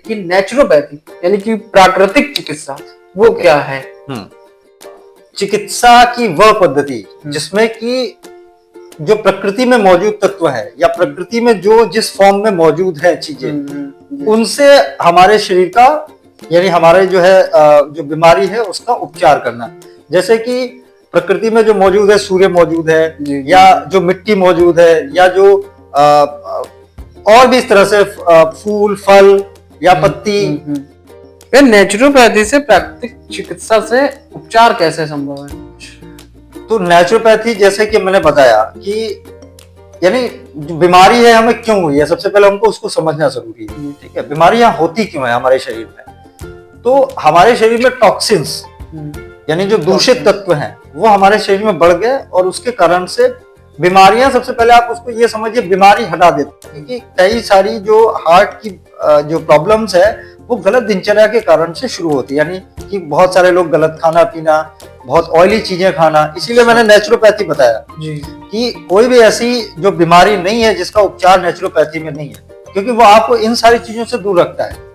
कि नेचुरोपैथी यानी कि प्राकृतिक चिकित्सा वो क्या है? चिकित्सा की वह पद्धति जिसमें कि जो प्रकृति में मौजूद तत्व है या प्रकृति में जो जिस फॉर्म में मौजूद है चीजें उनसे हमारे शरीर का यानी हमारे जो है जो बीमारी है उसका उपचार करना। जैसे कि प्रकृति में जो मौजूद है, सूर्य मौजूद है या जो मिट्टी मौजूद है या जो और भी इस तरह से फूल फल या पत्ती। नेचुरोपैथी से प्राकृतिक चिकित्सा से उपचार कैसे संभव है? तो नेचुरोपैथी जैसे कि मैंने बताया कि यानी जो बीमारी है हमें क्यों हुई है, सबसे पहले हमको उसको समझना जरूरी है। ठीक है, बीमारियां होती क्यों है हमारे शरीर में? तो हमारे शरीर में टॉक्सिन्स यानी जो दूषित तत्व हैं वो हमारे शरीर में बढ़ गए और उसके कारण से बीमारियां, सबसे पहले आप उसको ये समझिए बीमारी हटा देते हैं कि कई सारी जो हार्ट की जो प्रॉब्लम्स है वो गलत दिनचर्या के कारण से शुरू होती है। यानी कि बहुत सारे लोग गलत खाना पीना, बहुत ऑयली चीजें खाना। इसीलिए मैंने नेचुरोपैथी बताया कि कोई भी ऐसी जो बीमारी नहीं है जिसका उपचार नेचुरोपैथी में नहीं है, क्योंकि वो आपको इन सारी चीजों से दूर रखता है।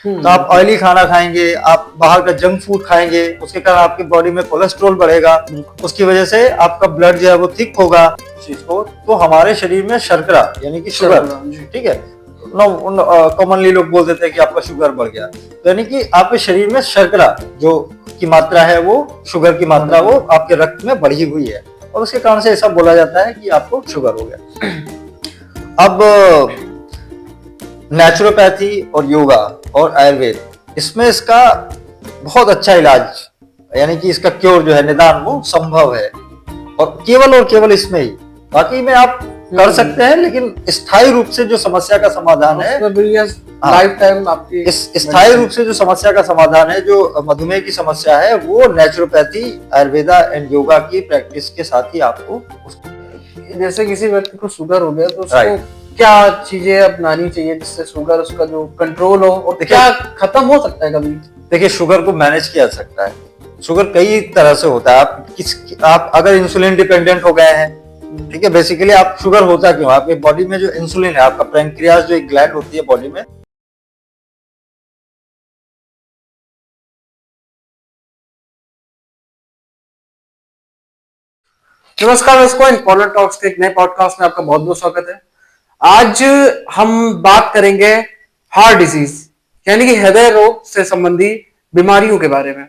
तो आप ऑयली खाना खाएंगे, आप बाहर का जंक फूड खाएंगे, उसके कारण आपकी बॉडी में कोलेस्ट्रॉल बढ़ेगा, उसकी वजह से आपका ब्लड जो है वो थिक होगा चीज को। तो हमारे शरीर में शर्करा यानी कि शुगर, ठीक है, कॉमनली लोग बोल देते हैं कि आपका शुगर बढ़ गया, तो यानी कि आपके शरीर में शर्करा जो की मात्रा है वो शुगर की मात्रा वो आपके रक्त में बढ़ी हुई है और उसके कारण से ऐसा बोला जाता है कि आपको शुगर हो गया। अब नेचुरोपैथी और योगा और आयुर्वेद, इसमें इसका बहुत अच्छा इलाज यानी कि इसका क्योर जो है, निदान वो संभव है और केवल इसमें ही। बाकी में आप कर सकते हैं, लेकिन स्थायी रूप से जो समस्या का समाधान है, लाइफ टाइम आपकी स्थायी रूप से जो समस्या का समाधान है, जो मधुमेह की समस्या है, वो नेचुरोपैथी, आयुर्वेदा एंड योगा की प्रैक्टिस के साथ ही आपको। जैसे किसी व्यक्ति को शुगर हो गया तो उसको क्या चीजें अपनानी चाहिए जिससे शुगर उसका जो कंट्रोल हो, और क्या खत्म हो सकता है कभी? देखिए, शुगर को मैनेज किया जा सकता है। शुगर कई तरह से होता है। आप अगर इंसुलिन डिपेंडेंट हो गए हैं, ठीक है, बेसिकली आप शुगर होता क्यों? आपके बॉडी में जो इंसुलिन है, आपका पैंक्रियास जो एक ग्लैंड होती है बॉडी में, नमस्कार दोस्तों, इम्पोर्टेंट टॉक्स के एक नए पॉडकास्ट में आपका बहुत बहुत स्वागत है। आज हम बात करेंगे हार्ट डिजीज यानी कि हृदय रोग से संबंधी बीमारियों के बारे में।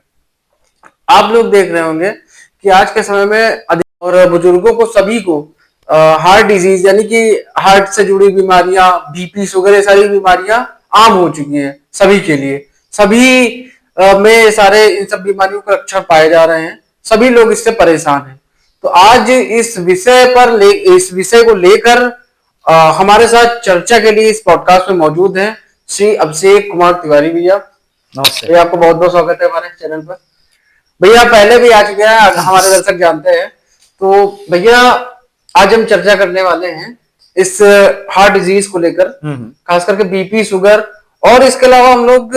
आप लोग देख रहे होंगे कि आज के समय में अधिक और बुजुर्गों को सभी को हार्ट डिजीज यानी कि हार्ट से जुड़ी बीमारियां, बीपी, शुगर, ये सारी बीमारियां आम हो चुकी हैं सभी के लिए। सभी में सारे इन सब बीमारियों के लक्षण पाए जा रहे हैं, सभी लोग इससे परेशान हैं। तो आज इस विषय को लेकर हमारे साथ चर्चा के लिए इस पॉडकास्ट में मौजूद हैं श्री अभिषेक कुमार तिवारी भैया। नमस्ते भैया, आपको बहुत बहुत स्वागत है हमारे चैनल पर। भैया पहले भी आ चुके हैं, हमारे दर्शक जानते हैं। तो भैया आज हम चर्चा करने वाले हैं इस हार्ट डिजीज को लेकर, खास करके बीपी, शुगर, और इसके अलावा हम लोग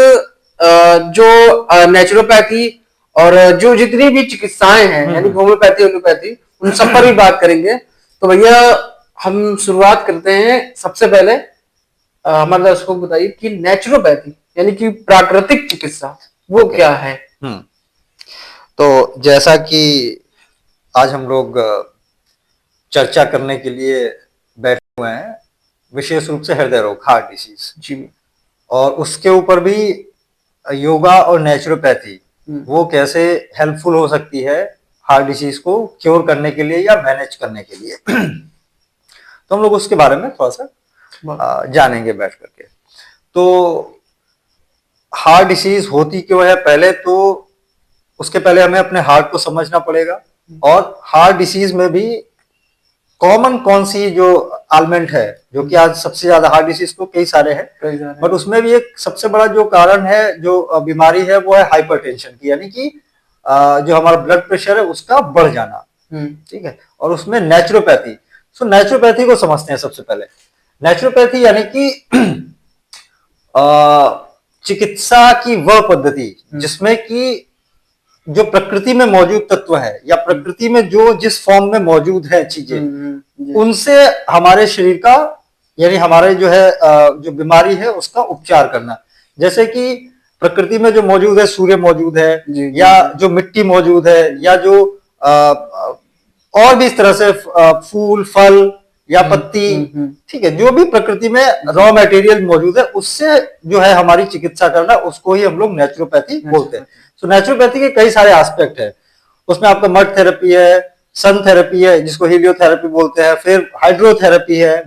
जो नेचुरोपैथी और जो जितनी भी चिकित्साएं हैं यानी होम्योपैथी, होम्योपैथी, उन सब पर भी बात करेंगे। तो भैया हम शुरुआत करते हैं। सबसे पहले हमारे दर्शकों को बताइए कि नेचुरोपैथी यानी कि प्राकृतिक चिकित्सा वो क्या है? तो जैसा कि आज हम लोग चर्चा करने के लिए बैठे हुए हैं, विशेष रूप से हृदय रोग, हार्ट डिसीज जी, और उसके ऊपर भी योगा और नेचुरोपैथी वो कैसे हेल्पफुल हो सकती है हार्ट डिसीज को क्योर करने के लिए या मैनेज करने के लिए। तो हम लोग उसके बारे में थोड़ा सा जानेंगे बैठ करके। तो हार्ट डिसीज होती क्यों है, पहले तो उसके पहले हमें अपने हार्ट को समझना पड़ेगा और हार्ट डिसीज में भी कॉमन कौन सी जो एलिमेंट है, जो कि आज सबसे ज्यादा हार्ट डिसीज तो कई सारे हैं, बट उसमें भी एक सबसे बड़ा जो कारण है, जो बीमारी है, वो है हाइपरटेंशन की, यानी कि जो हमारा ब्लड प्रेशर है उसका बढ़ जाना। ठीक है, और उसमें नेचुरोपैथी, सो नेचुरोपैथी को समझते हैं सबसे पहले। नेचुरोपैथी यानी कि चिकित्सा की वह पद्धति जिसमें कि जो प्रकृति में मौजूद तत्व है या प्रकृति में जो जिस फॉर्म में मौजूद है चीजें, उनसे हमारे शरीर का यानी हमारे जो है जो बीमारी है उसका उपचार करना। जैसे कि प्रकृति में जो मौजूद है, सूर्य मौजूद है, जी, या जो मिट्टी मौजूद है, या जो और भी इस तरह से फूल फल या पत्ती, ठीक है, जो भी प्रकृति में रॉ मटेरियल मौजूद है, उससे जो है हमारी चिकित्सा करना, उसको ही हम लोग नेचुरोपैथी बोलते हैं। तो नेचुरोपैथी के कई सारे एस्पेक्ट है। उसमें आपका मड थेरेपी है, सन थेरेपी है जिसको हीलियोथेरेपी बोलते हैं, फिर हाइड्रोथेरेपी है,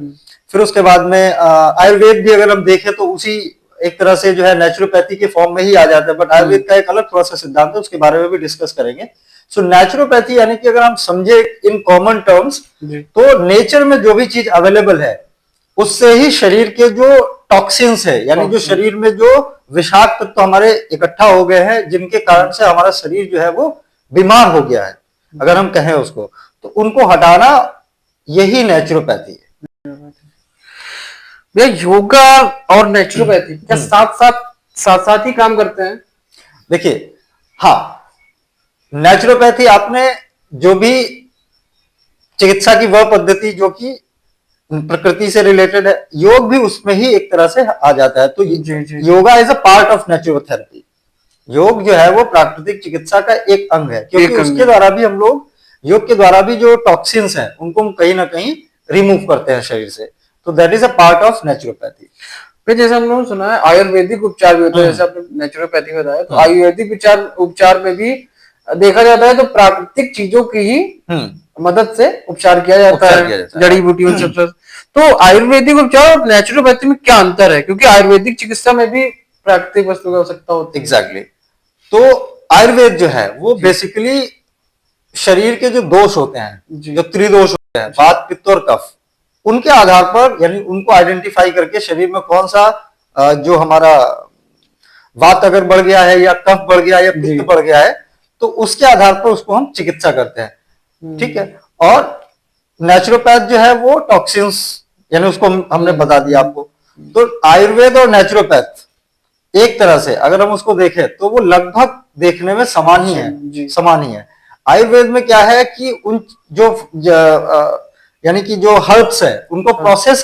फिर उसके बाद में आयुर्वेद भी अगर हम देखें तो उसी एक तरह से जो है नेचुरोपैथी के फॉर्म में ही आ जाता है, बट आयुर्वेद का एक अलग थोड़ा सा सिद्धांत है, उसके बारे में भी डिस्कस करेंगे। सो नेचुरोपैथी यानी कि अगर हम समझे इन कॉमन टर्म्स, तो नेचर में जो भी चीज अवेलेबल है उससे ही शरीर के जो टॉक्सिन्स है, यानी जो शरीर में जो विषाक्त तत्व हमारे इकट्ठा हो गए हैं, जिनके कारण से हमारा शरीर जो है वो बीमार हो गया है, अगर हम कहें उसको, तो उनको हटाना यही नेचुरोपैथी है। भैया योगा और नेचुरोपैथी क्या साथ ही काम करते हैं? देखिए, हाँ, नेचुरोपैथी आपने जो भी चिकित्सा की वह पद्धति जो कि प्रकृति से रिलेटेड है, योग भी उसमें ही एक तरह से आ जाता है। तो yoga is a part of naturotherapy. योग जो है वो प्राकृतिक चिकित्सा का एक अंग है, क्योंकि उसके द्वारा भी हम लोग, योग के द्वारा भी जो टॉक्सिन्स हैं उनको हम कहीं ना कहीं रिमूव करते हैं शरीर से। तो that is a part of naturopathy. फिर जैसे हम लोगों ने सुना है आयुर्वेदिक उपचार भी होता है, जैसे आपने नेचुरोपैथी में बताया, तो आयुर्वेदिक उपचार में भी देखा जाता है तो प्राकृतिक चीजों की ही मदद से उपचार किया जाता है, जड़ी बूटियों से। तो आयुर्वेदिक उपचार और नेचुरोपैथी में क्या अंतर है? क्योंकि आयुर्वेदिक चिकित्सा में भी प्राकृतिक वस्तु की आवश्यकता होती है। एग्जैक्टली। तो आयुर्वेद जो है वो बेसिकली शरीर के जो दोष होते हैं, जो त्रिदोष होते हैं, वात पित्त और कफ, उनके आधार पर, यानी उनको आइडेंटिफाई करके शरीर में कौन सा जो हमारा वात अगर बढ़ गया है या कफ बढ़ गया या पित्त बढ़ गया है, तो उसके आधार पर उसको हम चिकित्सा करते हैं, ठीक है। और नेचुरोपैथ जो है वो टॉक्सिन्स, यानी उसको हमने बता दिया आपको। तो आयुर्वेद और नेचुरोपैथ एक तरह से अगर हम उसको देखें तो वो लगभग देखने में समान ही है। आयुर्वेद में क्या है कि उन जो यानी कि जो हर्ब्स है उनको प्रोसेस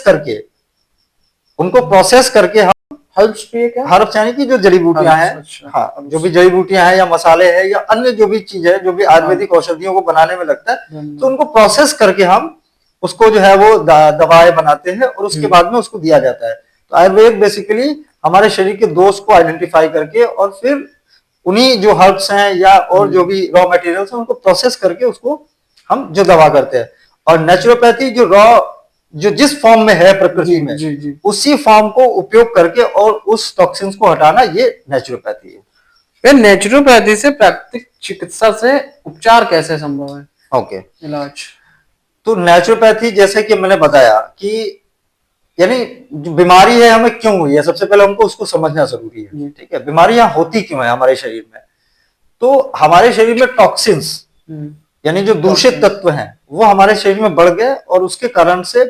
करके हम हर्ब्स यानी कि जो जड़ी बूटियां हैं, हाँ, जो भी जड़ी बूटियां हैं या मसाले हैं या अन्य जो भी चीज है जो भी आयुर्वेदिक औषधियों को बनाने में लगता है, तो उनको प्रोसेस करके हम उसको जो है वो दवाएं बनाते हैं और उसके बाद में उसको दिया जाता है। तो आयुर्वेद बेसिकली हमारे शरीर के दोष को आइडेंटिफाई करके और फिर उन्हीं जो हर्ब्स हैं या और जो भी रॉ मटेरियल्स हैं उनको प्रोसेस करके उसको हम जो दवा करते हैं। और नेचुरोपैथी जो जिस फॉर्म में है प्रकृति में, उसी फॉर्म को उपयोग करके और उस टॉक्सिन्स को हटाना, ये नेचुरोपैथी है। फिर नेचुरोपैथी से प्राकृतिक चिकित्सा से उपचार कैसे संभव है? ओके, इलाज। तो नेचुरोपैथी जैसे कि मैंने बताया कि यानी जो बीमारी है हमें क्यों हुई है, सबसे पहले हमको उसको समझना जरूरी है, ठीक है। बीमारियां होती क्यों है हमारे शरीर में? तो हमारे शरीर में टॉक्सिन्स यानी जो दूषित तत्व हैं वो हमारे शरीर में बढ़ गए और उसके कारण से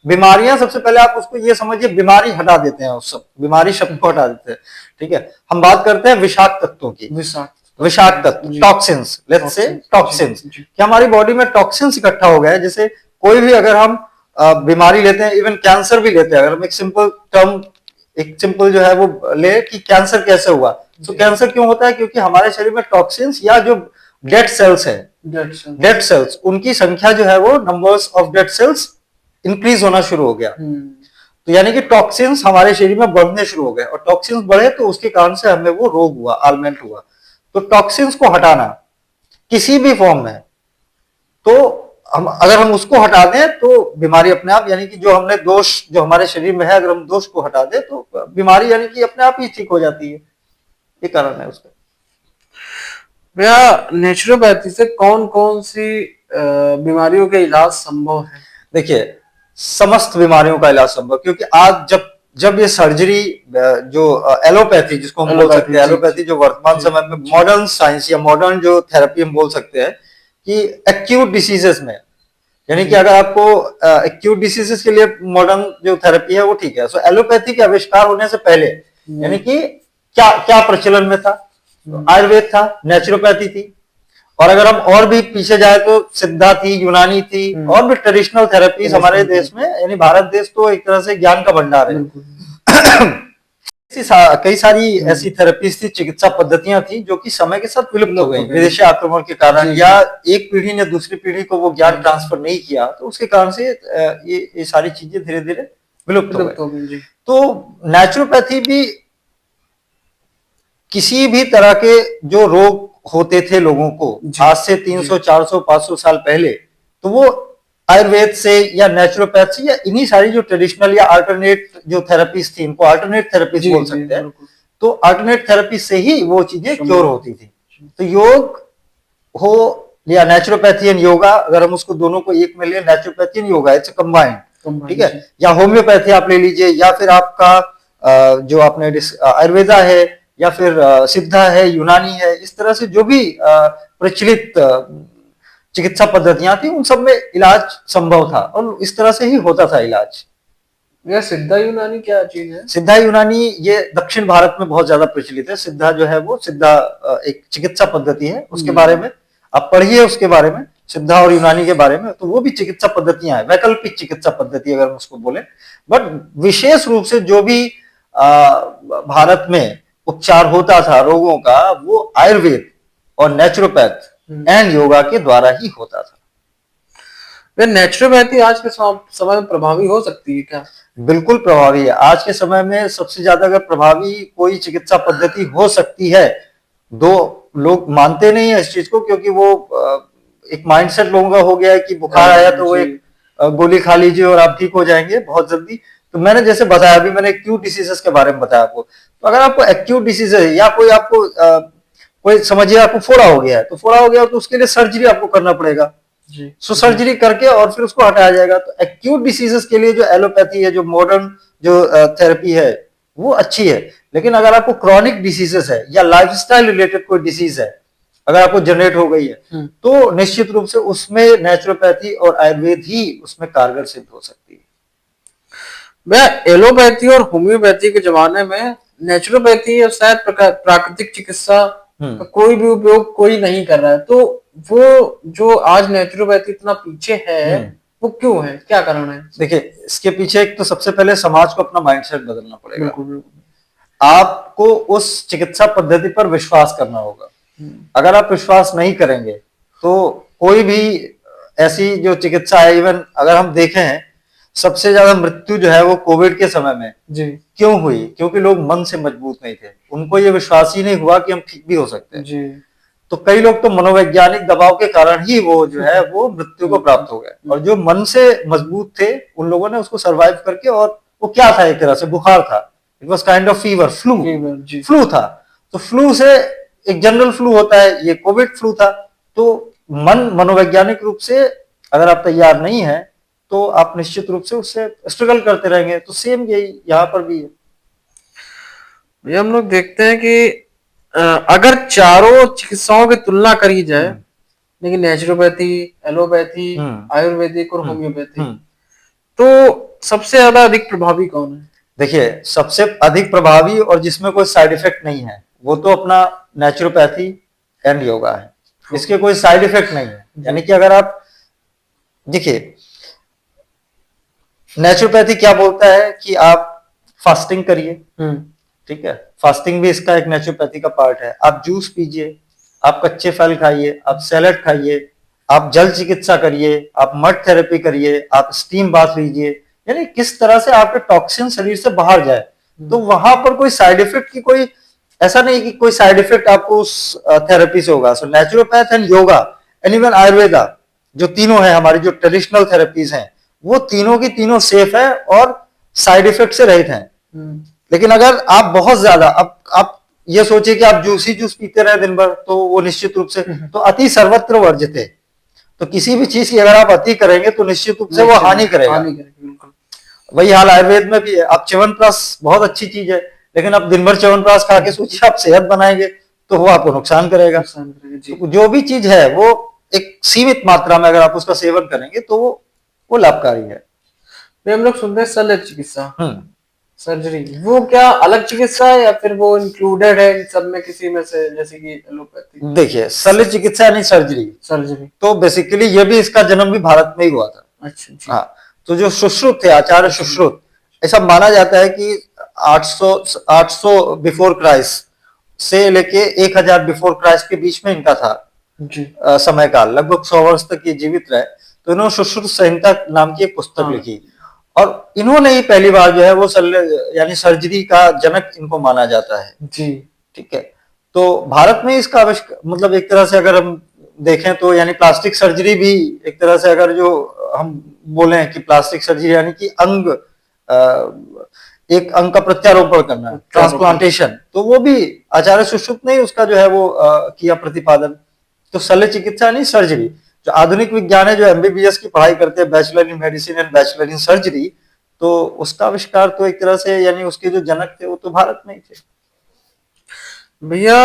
बीमारियां, सबसे पहले आप उसको ये समझिए, बीमारी हटा देते हैं, उस सब बीमारी शब्द को हटा देते हैं, ठीक है। हम बात करते हैं विषाक्त तत्वों की, विषाक्त तत्व, टॉक्सिन्स, लेट्स से टॉक्सिन्स, कि हमारी बॉडी में टॉक्सिन्स इकट्ठा हो गए। जैसे कोई भी अगर हम बीमारी लेते हैं, इवन कैंसर भी लेते हैं, अगर हम एक सिंपल जो है वो ले कि कैंसर कैसे हुआ, तो कैंसर क्यों होता है? क्योंकि हमारे शरीर में टॉक्सिन्स या जो डेड सेल्स है, डेड सेल्स, उनकी संख्या जो है वो numbers of dead cells increase होना शुरू हो गया। तो यानी कि टॉक्सिन्स हमारे शरीर में बढ़ने शुरू हो गए और टॉक्सिन्स बढ़े तो उसके कारण से हमें वो रोग हुआ, आलमेंट हुआ। तो टॉक्सिन्स को हटाना किसी भी फॉर्म में, तो अगर हम उसको हटा दें तो बीमारी अपने आप, यानी कि जो हमने दोष जो हमारे शरीर में है, अगर हम दोष को हटा दें तो बीमारी यानी कि अपने आप ही ठीक हो जाती है। ये कारण है उसका। भैया नेचुरोपैथी से कौन कौन सी बीमारियों के इलाज संभव है? देखिए, समस्त बीमारियों का इलाज संभव, क्योंकि आज जब ये सर्जरी जो एलोपैथी जिसको हम बोल सकते हैं, एलोपैथी जो वर्तमान समय में मॉडर्न साइंस या मॉडर्न जो थेरेपी हम बोल सकते हैं कि एक्यूट डिसीजेस में, यानी कि अगर आपको एक्यूट डिसीजेस के लिए मॉडर्न जो थेरेपी है वो ठीक है। सो एलोपैथी के आविष्कार होने से पहले यानी कि क्या प्रचलन में था? आयुर्वेद था, नेचुरोपैथी थी, और अगर हम और भी पीछे जाए तो सिद्धा थी, यूनानी थी, और भी ट्रेडिशनल थेरेपीज हमारे देश में, यानी भारत देश तो एक तरह से ज्ञान का भंडार है। कई सारी ऐसी थेरेपीज थी, चिकित्सा पद्धतियां थी जो कि समय के साथ विलुप्त हो गई विदेशी आक्रमण के कारण, या एक पीढ़ी ने दूसरी पीढ़ी को वो ज्ञान ट्रांसफर नहीं किया, तो उसके कारण से ये सारी चीजें धीरे धीरे विलुप्त हो गई। तो नेचुरोपैथी भी किसी भी तरह के जो रोग होते थे लोगों को आज से 300, 400, 500 साल पहले, तो वो आयुर्वेद से या नेचुरोपैथ से या इन्हीं सारी जो ट्रेडिशनल या अल्टरनेट जो थेरेपीज थी, इनको अल्टरनेट थेरेपीज बोल सकते हैं, तो अल्टरनेट थेरेपी से ही वो चीजें क्योर होती थी। तो योग हो या नेचुरोपैथी एंड योगा, अगर हम उसको दोनों को एक में ले, naturopathy and yoga it's combined, ठीक है, या होम्योपैथी आप ले लीजिए, या फिर आपका जो आपने आयुर्वेदा है, या फिर सिद्धा है, यूनानी है, इस तरह से जो भी प्रचलित चिकित्सा पद्धतियां थी, उन सब में इलाज संभव था और इस तरह से ही होता था इलाज। यह सिद्धा यूनानी क्या चीज है? सिद्धा यूनानी ये दक्षिण भारत में बहुत ज्यादा प्रचलित है। सिद्धा जो है वो सिद्धा एक चिकित्सा पद्धति है, उसके बारे में आप पढ़िए, उसके बारे में, सिद्धा और यूनानी के बारे में। तो वो भी चिकित्सा पद्धतियां हैं, वैकल्पिक चिकित्सा पद्धति अगर हम उसको बोले, बट विशेष रूप से जो भी भारत में उपचार होता था रोगों का, वो आयुर्वेद और नेचुरोपैथ एंड योगा के द्वारा ही होता था। वे नेचुरोपैथी आज के समय में प्रभावी हो सकती है क्या? बिल्कुल प्रभावी है। आज के समय में सबसे ज्यादा अगर प्रभावी कोई चिकित्सा पद्धति हो सकती है, दो लोग मानते नहीं है इस चीज को, क्योंकि वो एक माइंडसेट लोगों का हो गया है कि बुखार आया तो वो एक गोली खा लीजिए और आप ठीक हो जाएंगे बहुत जल्दी। तो मैंने जैसे बताया, अभी मैंने एक्यूट डिसीजेस के बारे में बताया आपको, तो अगर आपको एक्यूट डिसीज है या कोई आपको कोई समझिए आपको फोड़ा हो गया है, तो फोड़ा हो गया तो उसके लिए सर्जरी आपको करना पड़ेगा, सो सर्जरी करके और फिर उसको हटाया जाएगा। तो एक्यूट डिसीजेस के लिए जो एलोपैथी है, जो मॉडर्न जो थेरेपी है, वो अच्छी है। लेकिन अगर आपको क्रॉनिक डिसीजेस है या लाइफस्टाइल रिलेटेड कोई डिसीज है, अगर आपको जनरेट हो गई है, तो निश्चित रूप से उसमें नेचुरोपैथी और आयुर्वेद ही उसमें कारगर सिद्ध हो सकती है। भैया एलोपैथी और होम्योपैथी के जमाने में नेचुरोपैथी और शायद प्राकृतिक चिकित्सा का कोई भी उपयोग कोई नहीं कर रहा है, तो वो जो आज नेचुरोपैथी इतना पीछे है, वो क्यों है, क्या कारण है? देखिए, इसके पीछे एक तो सबसे पहले समाज को अपना माइंडसेट बदलना पड़ेगा। आपको उस चिकित्सा पद्धति पर विश्वास करना होगा। अगर आप विश्वास नहीं करेंगे तो कोई भी ऐसी जो चिकित्सा है, इवन अगर हम देखें, सबसे ज्यादा मृत्यु जो है वो कोविड के समय में क्यों हुई? क्योंकि लोग मन से मजबूत नहीं थे, उनको ये विश्वास ही नहीं हुआ कि हम ठीक भी हो सकते हैं। तो कई लोग तो मनोवैज्ञानिक दबाव के कारण ही वो जो है वो मृत्यु को प्राप्त हो गए, और जो मन से मजबूत थे उन लोगों ने उसको सरवाइव करके, और वो क्या था, एक तरह से बुखार था, it was kind of fever, flu था। तो फ्लू से एक जनरल फ्लू होता है, ये कोविड फ्लू था। तो मनोवैज्ञानिक रूप से अगर आप तैयार नहीं है तो आप निश्चित रूप से उससे स्ट्रगल करते रहेंगे। तो सेम यही यहाँ पर भी है। ये हम लोग देखते हैं कि अगर चारों चिकित्साओं की तुलना करी जाए, लेकिन नेचुरोपैथी, एलोपैथी, आयुर्वेदिक और होम्योपैथी, तो सबसे ज्यादा अधिक प्रभावी कौन है? देखिए, सबसे अधिक प्रभावी और जिसमें कोई साइड इफेक्ट नहीं है, वो तो अपना नेचुरोपैथी एंड योगा है। इसके कोई साइड इफेक्ट नहीं है। यानी कि अगर आप देखिए, नेचुरोपैथी क्या बोलता है कि आप फास्टिंग करिए, ठीक है, फास्टिंग भी इसका एक नेचुरोपैथी का पार्ट है। आप जूस पीजिए, आप कच्चे फल खाइए, आप सैलड खाइए, आप जल चिकित्सा करिए, आप मड थेरेपी करिए, आप स्टीम बाथ लीजिए, यानी किस तरह से आपके टॉक्सिन शरीर से बाहर जाए। तो वहां पर कोई साइड इफेक्ट की कोई ऐसा नहीं कि कोई साइड इफेक्ट आपको उस थेरेपी से होगा। So naturopath and yoga and even Ayurveda, जो तीनों है हमारी जो ट्रेडिशनल थेरेपीज हैं, वो तीनों की तीनों सेफ है और साइड इफेक्ट से रहित हैं। लेकिन अगर आप बहुत ज्यादा, अब आप ये सोचिए कि आप जूस ही जूस पीते रहे दिन भर, तो वो निश्चित रूप से, तो अति सर्वत्र वर्जित है। तो किसी भी चीज की अगर आप अति करेंगे तो निश्चित रूप से वो हानि करेगा। वही हाल आयुर्वेद में भी है। आप च्यवनप्राश बहुत अच्छी चीज है, लेकिन आप दिन भर च्यवनप्राश खा के सोचिए आप सेहत बनाएंगे तो वो आपको नुकसान करेगा। तो जो भी चीज है वो एक सीमित मात्रा में अगर आप उसका सेवन करेंगे तो वो लाभकारी है। हम लोग सुनते हैं शल्य चिकित्सा, सर्जरी, वो क्या अलग चिकित्सा है या फिर वो इंक्लूडेड है इन सब में किसी में से, जैसे कि एलोपैथी? देखिए, शल्य चिकित्सा यानी सर्जरी, तो बेसिकली ये भी, इसका जन्म भी भारत में ही हुआ था। अच्छा, हाँ। तो जो सुश्रुत थे, आचार्य सुश्रुत, ऐसा माना जाता है कि 800 800 बिफोर क्राइस्ट से लेके 1000 बिफोर क्राइस्ट के बीच में इनका था जी। समय काल, लगभग 100 वर्ष तक ये जीवित रहे। तो इन्होंने सुश्रुत संहिता नाम की एक पुस्तक हाँ। लिखी, और इन्होंने ही पहली बार जो है वो यानी सर्जरी का जनक इनको माना जाता है। जी। ठीक है। तो भारत में इसका आविष्कार, मतलब एक तरह से अगर हम देखें तो यानी प्लास्टिक सर्जरी भी एक तरह से, अगर जो हम बोले कि प्लास्टिक सर्जरी यानी कि एक अंग का प्रत्यारोपण करना, ट्रांसप्लांटेशन, तो वो भी आचार्य सुश्रुत ने उसका जो है वो किया प्रतिपादन। तो शल्य चिकित्सा नहीं, सर्जरी, जो आधुनिक विज्ञान है, जो एमबीबीएस की पढ़ाई करते हैं, bachelor in medicine and bachelor in surgery, तो उसका आविष्कार तो एक तरह से यानी उसके जो जनक थे वो तो भारत में ही थे। भैया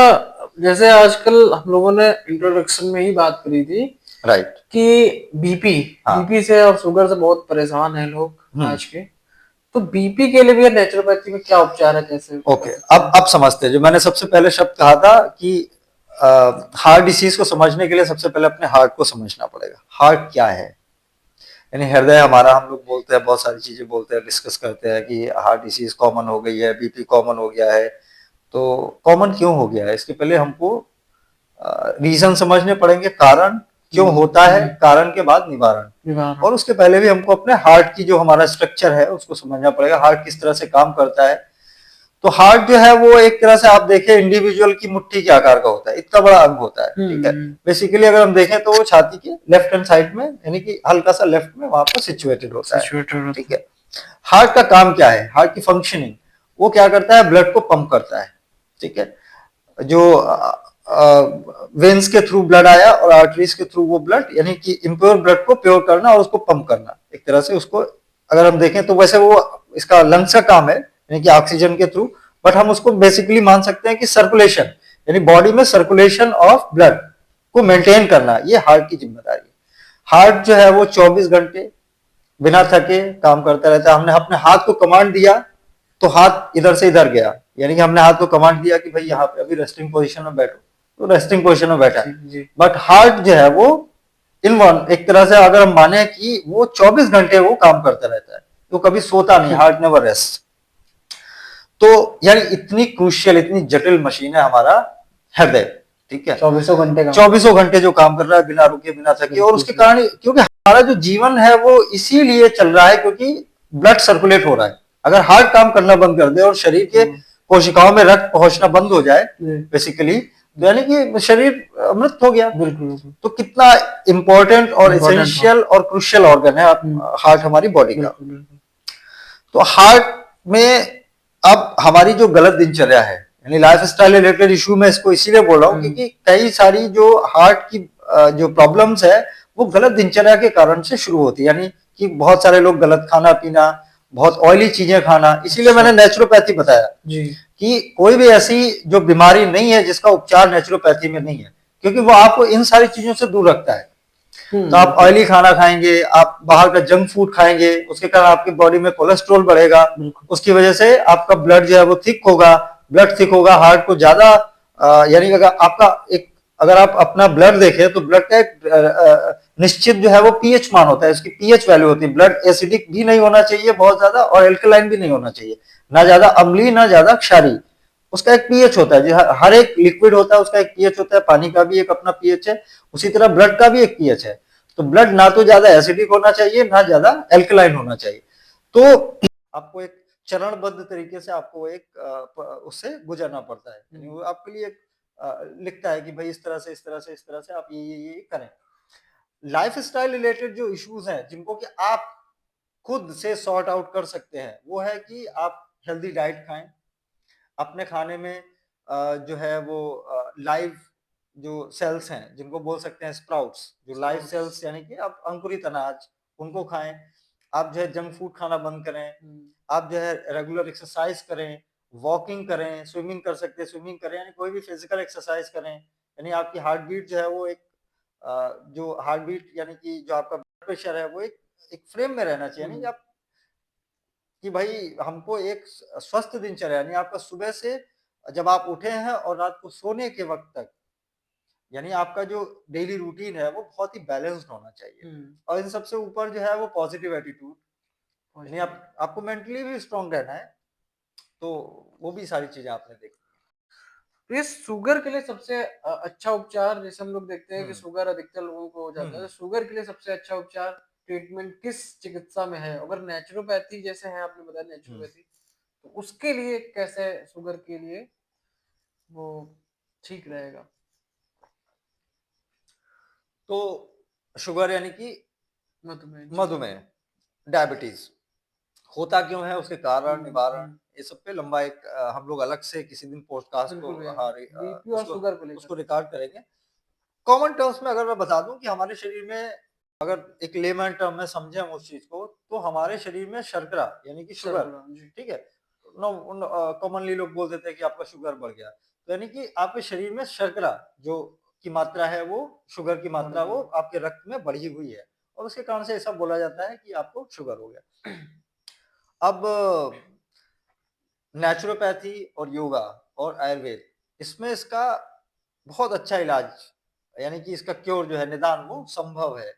जैसे आजकल हम लोगों ने इंट्रोडक्शन में ही बात करी थी राइट। कि बीपी, हाँ। बीपी से और शुगर से बहुत परेशान हैं लोग आज के। तो बीपी के लिए भी नेचुरोपैथी में क्या उपचार है, कैसे? ओके, अब समझते हैं। जो मैंने सबसे पहले शब्द कहा था कि हार्ट डिसीज को समझने के लिए सबसे पहले अपने हार्ट को समझना पड़ेगा। हार्ट क्या है, यानी हृदय हमारा, हम लोग बोलते हैं, बहुत सारी चीजें बोलते हैं, डिस्कस करते हैं कि हार्ट डिसीज कॉमन हो गई है, बीपी कॉमन हो गया है। तो कॉमन क्यों हो गया है, इसके पहले हमको रीजन समझने पड़ेंगे, कारण क्यों होता है, कारण के बाद निवारण, और उसके पहले भी हमको अपने हार्ट की जो हमारा स्ट्रक्चर है उसको समझना पड़ेगा, हार्ट किस तरह से काम करता है। तो हार्ट जो है वो एक तरह से आप देखें इंडिविजुअल की मुट्ठी के आकार का होता है, इतना बड़ा अंग होता है। ठीक है। बेसिकली अगर हम देखें तो वो छाती के लेफ्ट हैंड साइड में, यानी कि हल्का सा लेफ्ट में वहां पर सिचुएटेड होता है। ठीक है। हार्ट का काम क्या है, हार्ट की फंक्शनिंग, वो क्या करता है, ब्लड को पंप करता है। ठीक है। जो वेन्स के थ्रू ब्लड आया और आर्टरीज के थ्रू वो ब्लड, यानी कि इम्प्योर ब्लड को प्योर करना और उसको पंप करना, एक तरह से उसको अगर हम देखें तो वैसे वो इसका लंग्स का काम है, यानी कि ऑक्सीजन के थ्रू, बट हम उसको बेसिकली मान सकते हैं कि सर्कुलेशन, यानी बॉडी में सर्कुलेशन ऑफ ब्लड को मेंटेन करना, ये हार्ट की जिम्मेदारी है। हार्ट जो है वो 24 घंटे बिना थके काम करता रहता है। हमने अपने हाथ को कमांड दिया तो हाथ इधर से इधर गया, यानी कि हमने हाथ को कमांड दिया कि भाई यहाँ पे अभी रेस्टिंग पोजीशन में बैठो, तो रेस्टिंग पोजीशन में बैठा। बट हार्ट जो है वो इन वन, एक तरह से अगर हम माने कि वो 24 घंटे वो काम करता रहता है, तो कभी सोता नहीं, हार्ट नेवर रेस्ट। तो यानी इतनी क्रूशियल, इतनी जटिल मशीन है हमारा हृदय। ठीक है। 24 घंटे जो काम कर रहा है बिना रुके बिना थके, और उसके कारण, क्योंकि हमारा जो जीवन है वो इसीलिए चल रहा है क्योंकि ब्लड सर्कुलेट हो रहा है। अगर हार्ट काम करना बंद कर दे और शरीर के कोशिकाओं में रक्त पहुंचना बंद हो जाए बेसिकली, यानी कि शरीर मृत हो गया। तो कितना इंपॉर्टेंट और एसेंशियल और क्रूशियल ऑर्गन है हार्ट हमारी बॉडी का। तो हार्ट में अब हमारी जो गलत दिनचर्या है, यानी लाइफ स्टाइल रिलेटेड इशू, में इसको इसीलिए बोल रहा हूँ क्योंकि कई सारी जो हार्ट की जो प्रॉब्लम्स है वो गलत दिनचर्या के कारण से शुरू होती है। यानी कि बहुत सारे लोग गलत खाना पीना, बहुत ऑयली चीजें खाना, इसीलिए मैंने नेचुरोपैथी बताया कि कोई भी ऐसी जो बीमारी नहीं है जिसका उपचार नेचुरोपैथी में नहीं है, क्योंकि वो आपको इन सारी चीजों से दूर रखता है। तो आप ऑयली खाना खाएंगे, आप बाहर का जंक फूड खाएंगे, उसके कारण आपकी बॉडी में कोलेस्ट्रॉल बढ़ेगा, उसकी वजह से आपका ब्लड जो है वो थिक होगा, ब्लड थिक होगा, हार्ट को ज्यादा, यानी अगर आपका एक, अगर आप अपना ब्लड देखें तो ब्लड का एक निश्चित जो है वो पीएच मान होता है, इसकी पीएच वैल्यू होती है। ब्लड एसिडिक भी नहीं होना चाहिए बहुत ज्यादा, और एल्कलाइन भी नहीं होना चाहिए, ना ज्यादा अम्लीय ना ज्यादा क्षारीय। उसका एक पीएच होता है, हर एक लिक्विड होता है उसका एक पीएच होता है, पानी का भी एक अपना पीएच है, उसी तरह ब्लड का भी एक पीएच है। तो ब्लड ना तो ज्यादा एसिडिक होना चाहिए ना ज्यादा एल्कलाइन होना चाहिए। तो आपको एक चरणबद्ध तरीके से आपको एक उससे गुजरना पड़ता है। वो आपके लिए लिखता है कि भाई इस तरह से इस तरह से इस तरह से आप ये करें। लाइफ स्टाइल रिलेटेड जो इश्यूज हैं जिनको कि आप खुद से सॉर्ट आउट कर सकते हैं, वो है कि आप हेल्दी डाइट खाएं, अपने खाने में जो है वो लाइव जो सेल्स हैं जिनको बोल सकते हैं स्प्राउट्स, जो लाइव सेल्स, यानी कि आप अंकुरित अनाज, उनको खाएं। आप जो है जंक फूड खाना बंद करें, आप जो है रेगुलर एक्सरसाइज करें, वॉकिंग करें, स्विमिंग कर सकते हैं स्विमिंग करें, यानी कोई भी फिजिकल एक्सरसाइज करें। यानी आपकी हार्ट बीट जो है वो एक जो हार्ट बीट, यानी कि जो आपका ब्लड प्रेशर है वो एक फ्रेम में रहना चाहिए। यानी आप कि भाई हमको एक स्वस्थ दिनचर्या, यानी आपका सुबह से जब आप उठे हैं और रात को सोने के वक्त तक, यानी आपका जो डेली रूटीन है वो बहुत ही बैलेंस्ड होना चाहिए। और इन सबसे ऊपर जो है वो पॉजिटिव एटीट्यूड, यानी आपको मेंटली भी स्ट्रांग रहना है। तो वो भी सारी चीजें आपने देखी। तो ये शुगर के लिए सबसे अच्छा उपचार, जैसे हम लोग देखते हैं कि हम्म शुगर अधिकतर लोगों को हो जाता है, हम्म तो शुगर के लिए सबसे अच्छा उपचार ट्रीटमेंट किस चिकित्सा में है? अगर नेचुरोपैथी जैसे है, आपने बताया हम्म। नेचुरोपैथी, तो उसके लिए कैसे शुगर के लिए वो ठीक रहेगा? तो शुगर यानी कि मधुमेह जी। मधुमेह, डायबिटीज होता क्यों है, उसके कारण, निवारण, हम्म। ये सब पे लंबा एक हम लोग अलग से किसी दिन पॉडकास्ट को बिल्कुल भैया, हाँ बीपी और उसको शुगर को लेकर। उसको रिकॉर्ड करेंगे। कॉमन टर्म्स में अगर मैं बता दूं कि हमारे शरीर में, अगर एक लेमन टर्म में समझे हम उस चीज को, तो हमारे शरीर में शर्करा यानी कि शुगर, शर्करा जी। ठीक है, कॉमनली लोग बोल देते हैं कि आपका शुगर बढ़ गया, तो यानी कि आपके शरीर में शर्करा जो की मात्रा है, वो शुगर की बढ़ मात्रा वो गई। आपके रक्त में बढ़ी हुई है, और उसके कारण से ऐसा बोला जाता है कि आपको शुगर हो गया। अब नेचुरोपैथी और योगा और आयुर्वेद, इसमें इसका बहुत अच्छा इलाज, यानी कि इसका क्योर जो है, निदान, वो संभव है,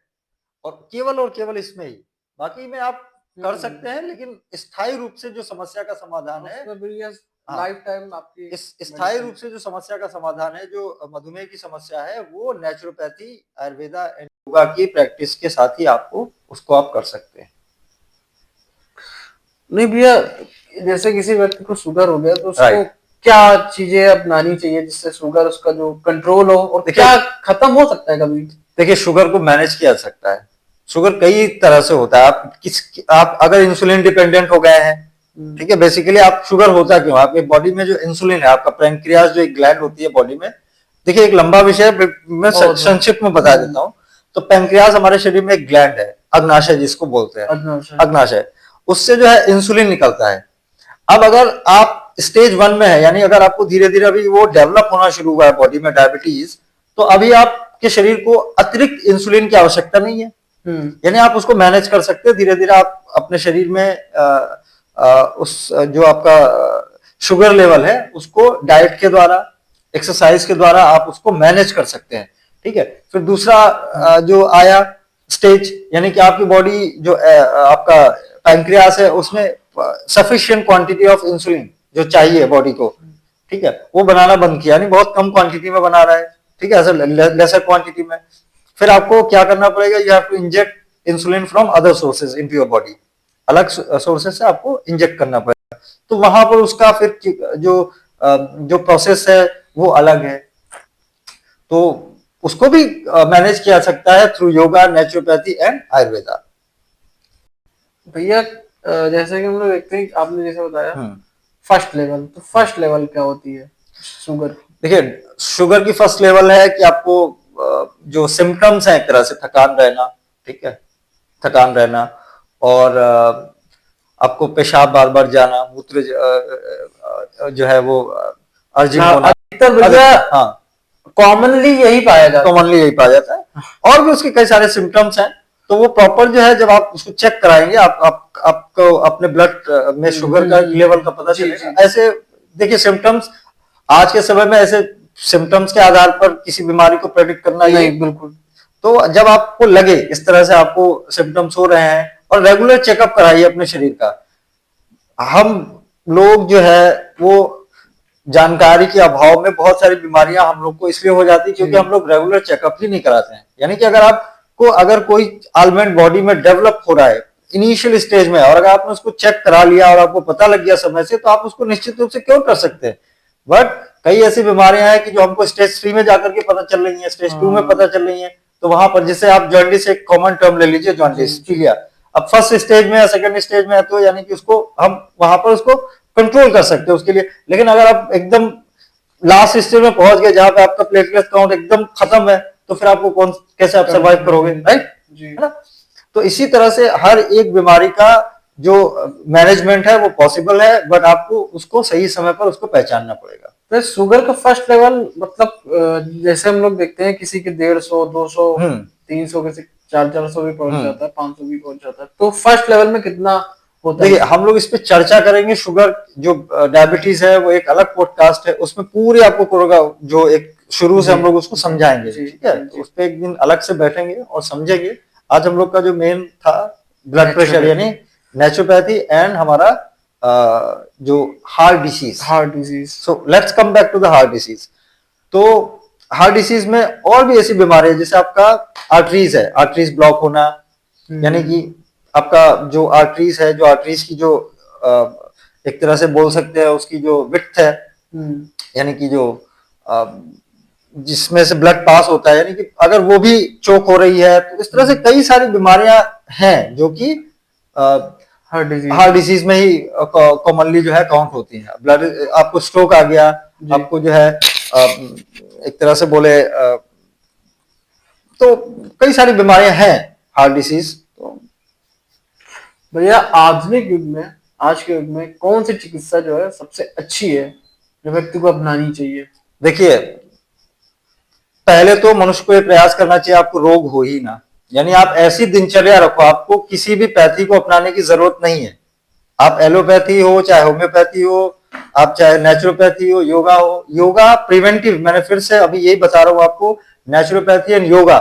और केवल इसमें ही। बाकी में आप कर सकते हैं, लेकिन स्थायी रूप से जो समस्या का समाधान है, उसमें भी ये हाँ, लाइफ टाइम आपकी इस स्थायी मेडिसिन। रूप से जो समस्या का समाधान है, जो मधुमेह की समस्या है, वो नेचुरोपैथी, आयुर्वेदा एंड योगा की प्रैक्टिस के साथ ही आपको उसको आप कर सकते हैं। नहीं भैया, जैसे किसी व्यक्ति को शुगर हो गया, तो उसको राइट। क्या चीजें अपनानी चाहिए जिससे शुगर उसका जो कंट्रोल हो, और देखिए क्या खत्म हो सकता है कभी? देखिए शुगर को मैनेज किया जा सकता है। शुगर कई तरह से होता है। आप अगर इंसुलिन डिपेंडेंट हो गए हैं, ठीक है, बेसिकली आप शुगर होता क्यों, आपके बॉडी में जो इंसुलिन है, आपका पैंक्रियास जो एक ग्लैंड होती है बॉडी में, देखिए एक लंबा विषय है, मैं संक्षिप्त में बता देता हूँ। तो पैंक्रियास हमारे शरीर में एक ग्लैंड है, अग्नाशय जिसको बोलते हैं, अग्नाशय, उससे जो है इंसुलिन निकलता है। अब अगर आप स्टेज 1 में है, यानी अगर आपको धीरे धीरे अभी वो डेवलप होना शुरू हुआ है बॉडी में, डायबिटीज, तो अभी आपके शरीर को अतिरिक्त इंसुलिन की आवश्यकता नहीं है, यानी आप उसको मैनेज कर सकते हैं धीरे धीरे। आप अपने शरीर में उस जो आपका शुगर लेवल है, उसको डाइट के द्वारा, एक्सरसाइज के द्वारा आप उसको मैनेज कर सकते हैं, ठीक है। फिर दूसरा जो आया स्टेज, यानी कि आपकी बॉडी जो आपका पैंक्रियास है, उसमें सफिशिएंट क्वांटिटी ऑफ इंसुलिन जो चाहिए बॉडी को, ठीक है, वो बनाना बंद किया, यानी बहुत कम क्वांटिटी में बना रहा है, ठीक है, ऐसा लेसर क्वांटिटी में। फिर आपको क्या करना पड़ेगा, you have to inject insulin from other sources into your body, अलग सोर्सेज से आपको इंजेक्ट करना पड़ेगा। तो वहां पर उसका फिर जो प्रोसेस है वो अलग है, तो उसको भी मैनेज किया जा सकता है through yoga, naturopathy and Ayurveda. भैया जैसे कि हम लोग देखते हैं, आपने जैसे बताया हम्म। फर्स्ट लेवल, तो फर्स्ट लेवल क्या होती है शुगर की? देखिए शुगर की फर्स्ट लेवल है कि आपको जो सिम्टम्स हैं, एक तरह से थकान रहना, ठीक है, थकान रहना, और आपको पेशाब बार बार जाना, मूत्र जो है वो अर्जिंग होना, अधिकतर भैया हाँ, कॉमनली यही पाया जाता है। कॉमनली यही पाया जाता है, और भी उसके कई सारे सिम्टम्स हैं। तो वो प्रॉपर जो है, जब आप उसको चेक कराएंगे, आपको अपने ब्लड में शुगर का लेवल का पता चलेगा। ऐसे देखिए सिम्टम्स, आज के समय में ऐसे सिम्टम्स के आधार पर किसी बीमारी को प्रेडिक्ट करना नहीं, बिल्कुल। तो जब आपको लगे इस तरह से आपको सिम्टम्स हो रहे हैं, और रेगुलर चेकअप कराइए अपने शरीर का। हम लोग जो है वो जानकारी के अभाव में बहुत सारी बीमारियां हम लोग को इसलिए हो जाती है क्योंकि हम लोग रेगुलर चेकअप ही नहीं कराते हैं। यानी कि अगर कोई एलिमेंट बॉडी में डेवलप हो रहा है इनिशियल स्टेज में, और अगर आपने उसको चेक करा लिया और आपको पता लग गया समय से, तो आप उसको निश्चित रूप से क्योर कर सकते हैं। बट कई ऐसी बीमारियां हैं कि जो हमको स्टेज 3 में जाकर के पता चल रही है, स्टेज 2 में पता चल रही है। तो वहां पर, जैसे आप जॉन्डिस, एक कॉमन टर्म ले लीजिए, जॉन्डिस, पीलिया, अब फर्स्ट स्टेज में या सेकंड स्टेज में है, तो यानी कि उसको हम वहां पर उसको कंट्रोल कर सकते हैं उसके लिए। लेकिन अगर आप एकदम लास्ट स्टेज में पहुंच गए, जहां पे आपका प्लेटलेट काउंट एकदम खत्म है, तो फिर आपको कैसे आप सर्वाइव करोगे, राइट, है ना। तो इसी तरह से हर एक बीमारी का जो मैनेजमेंट है वो पॉसिबल है, बट आपको उसको सही समय पर उसको पहचानना पड़ेगा। तो शुगर का फर्स्ट लेवल मतलब जैसे हम लोग देखते हैं किसी के 150, 200, 300, किसी 400 भी पहुंच जाता है, 500 भी पहुंच जाता है, तो फर्स्ट लेवल में कितना होता है? देखिए हम लोग इस पे चर्चा करेंगे। शुगर जो डायबिटीज है वो एक अलग पॉडकास्ट है, उसमें पूरी आपको कोरोगा जो एक शुरू से हम लोग उसको समझाएंगे, ठीक है। तो उस पे एक दिन अलग से बैठेंगे और समझेंगे। आज हम लोग का जो मेन था ब्लड प्रेशर, यानी नेचुरोपैथी एंड हमारा जो heart disease. Heart disease. So let's come back to the heart disease. तो हार्ट डिसीज में और भी ऐसी बीमारी है, जैसे आपका आर्टरीज है, आर्टरीज ब्लॉक होना, यानी कि आपका जो आर्टरीज है, जो आर्टरीज की जो एक तरह से बोल सकते हैं उसकी जो विड्थ है, यानी कि जो अ, जिसमें से ब्लड पास होता है, यानी कि अगर वो भी चोक हो रही है, तो इस तरह से कई सारी बीमारियां हैं जो कि हार्ट डिसीज में ही कॉमनली जो है काउंट होती हैं। ब्लड, आपको स्ट्रोक आ गया, आपको जो है एक तरह से बोले तो कई सारी बीमारियां हैं हार्ट डिसीज। तो भैया आधुनिक युग में, आज के युग में कौन सी चिकित्सा जो है सबसे अच्छी है, जो व्यक्ति को अपनानी चाहिए? देखिए, पहले तो मनुष्य को ये प्रयास करना चाहिए आपको रोग हो ही ना, यानी आप ऐसी दिनचर्या रखो, आपको किसी भी पैथी को अपनाने की जरूरत नहीं है। आप एलोपैथी हो, चाहे होम्योपैथी हो, आप चाहे नेचुरोपैथी हो, योगा हो। योगा प्रिवेंटिव, मैंने फिर से अभी यही बता रहा हूं आपको, नेचुरोपैथी एंड योगा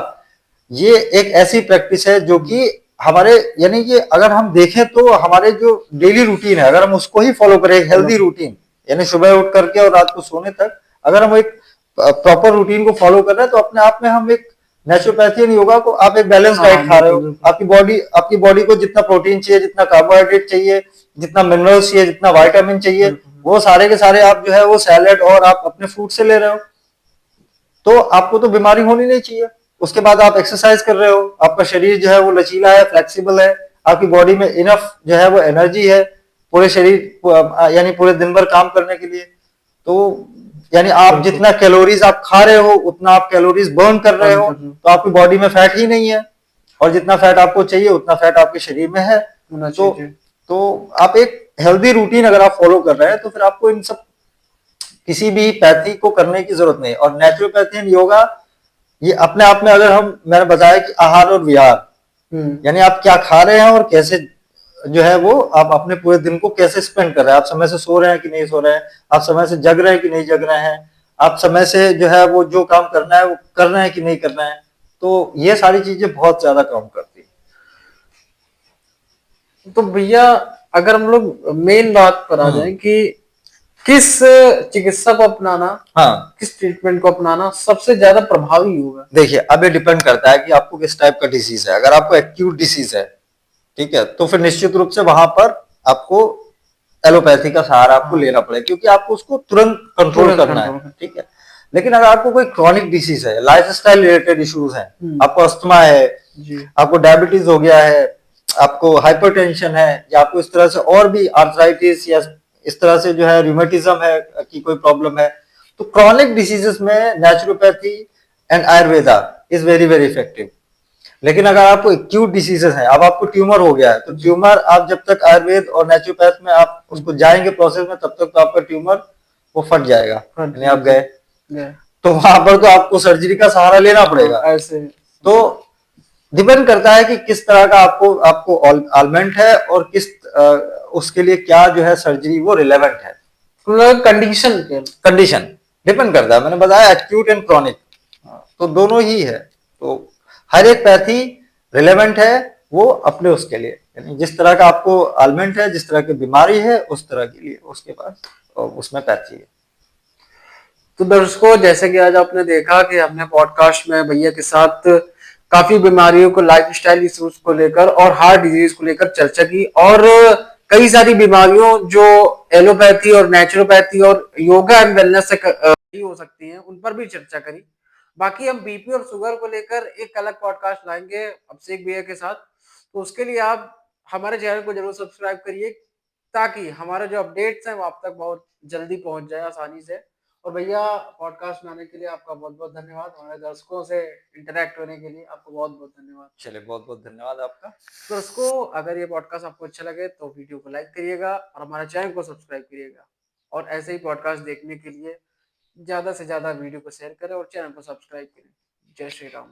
ये एक ऐसी प्रैक्टिस है जो कि हमारे, यानी कि अगर हम देखें तो हमारे जो डेली रूटीन है, अगर हम उसको ही फॉलो करें, हेल्दी रूटीन, यानी सुबह उठ करके और रात को सोने तक अगर हम एक प्रॉपर रूटीन को फॉलो कर रहे हैं, तो अपने आप में हम एक नेचुरोपैथी एंड योगा को, आप एक बैलेंस डाइट खा रहे हो, आपकी बॉडी को जितना प्रोटीन चाहिए, जितना कार्बोहाइड्रेट चाहिए, जितना मिनरल्स चाहिए, जितना विटामिन चाहिए, वो सारे के सारे आप जो है वो सैलेड और आप अपने फूड से ले रहे हो, तो आपको तो बीमारी होनी नहीं चाहिए। उसके बाद आप एक्सरसाइज कर रहे हो, आपका शरीर जो है वो लचीला है, फ्लेक्सिबल है, आपकी बॉडी में इनफ जो है वो एनर्जी है पूरे शरीर, यानी पूरे दिन भर काम करने के लिए। तो यानी आप जितना कैलोरीज आप खा रहे हो उतना आप कैलोरीज बर्न कर रहे हो, तो आपकी बॉडी में फैट ही नहीं है, और जितना फैट आपको चाहिए उतना फैट आपके शरीर में है। तो आप एक हेल्दी रूटीन अगर आप फॉलो कर रहे हैं, तो फिर आपको इन सब किसी भी पैथी को करने की जरूरत नहीं। और नेचुरोपैथी एंड योगा ये अपने आप में, अगर हम, मैंने बताया कि आहार और विहार, यानी आप क्या खा रहे हैं और कैसे जो है वो आप अपने पूरे दिन को कैसे स्पेंड कर रहे हैं, आप समय से सो रहे हैं कि नहीं सो रहे हैं, आप समय से जग रहे हैं कि नहीं जग रहे हैं, आप समय से जो है वो जो काम करना है वो कर रहे हैं कि नहीं कर रहे हैं, तो ये सारी चीजें बहुत ज्यादा काम करती है। तो भैया अगर हम लोग मेन बात पर आ जाए कि किस चिकित्सा को अपनाना, हाँ, किस ट्रीटमेंट को अपनाना सबसे ज्यादा प्रभावी होगा? देखिए, अब ये डिपेंड करता है कि आपको किस टाइप का डिसीज है। अगर आपको एक्यूट डिसीज है, ठीक है, तो फिर निश्चित रूप से वहां पर आपको एलोपैथी का सहारा आपको लेना पड़ेगा, क्योंकि आपको उसको तुरंत कंट्रोल करना है, ठीक है। लेकिन अगर आपको कोई क्रॉनिक डिसीज है, लाइफस्टाइल रिलेटेड इश्यूज हैं, आपको अस्थमा है, आपको डायबिटीज हो गया है, आपको हाइपरटेंशन है, या आपको इस तरह से और भी आर्थराइटिस या इस तरह से जो है रूमेटिज्म है की कोई प्रॉब्लम है, तो क्रॉनिक डिसीजेस में naturopathy and Ayurveda is very very effective. लेकिन अगर आपको एक्यूट डिसीजेस है, अब आपको ट्यूमर हो गया है, तो ट्यूमर आप जब तक आयुर्वेद और नेचुरोपैथ में आप उसको जाएंगे प्रोसेस में, तब तक तो आपका ट्यूमर वो फट जाएगा, यानी आप गए, तो वहां पर तो आपको सर्जरी का सहारा लेना पड़ेगा। ऐसे तो डिपेंड करता है कि किस तरह का आपको ऑलमेंट है और किस उसके लिए क्या जो है सर्जरी वो रिलेवेंट है। कंडीशन डिपेंड करता है, मैंने बताया एक्यूट एंड क्रॉनिक, तो दोनों ही है। तो हर एक पैथी रिलेवेंट है वो अपने उसके लिए, यानी जिस तरह का आपको आलमेंट है, जिस तरह की बीमारी है, उस तरह के लिए उसके पास उसमें पैथी है। तो दर्शकों, जैसे कि आज आपने देखा कि हमने पॉडकास्ट में भैया के साथ काफी बीमारियों को, लाइफस्टाइल इश्यूज को लेकर और हार्ट डिजीज को लेकर चर्चा की, और कई सारी बीमारियों जो एलोपैथी और नेचुरोपैथी और योगा एंड वेलनेस से हो सकती हैं, उन पर भी चर्चा करी। बाकी हम बीपी और शुगर को लेकर एक अलग पॉडकास्ट लाएंगे अभिषेक भैया के साथ, तो उसके लिए आप हमारे चैनल को जरूर सब्सक्राइब करिए, ताकि हमारे जो अपडेट्स हैं वो आप तक बहुत जल्दी पहुंच जाए आसानी से। और भैया, पॉडकास्ट में आने के लिए आपका बहुत बहुत धन्यवाद, हमारे दर्शकों से इंटरेक्ट होने के लिए आपको बहुत बहुत धन्यवाद। चलिए, बहुत बहुत धन्यवाद आपका। दर्शकों, अगर ये पॉडकास्ट आपको अच्छा लगे तो वीडियो को लाइक करिएगा और हमारे चैनल को सब्सक्राइब करिएगा, और ऐसे ही पॉडकास्ट देखने के लिए ज्यादा से ज्यादा वीडियो को शेयर करें और चैनल को सब्सक्राइब करें। जय श्री राम।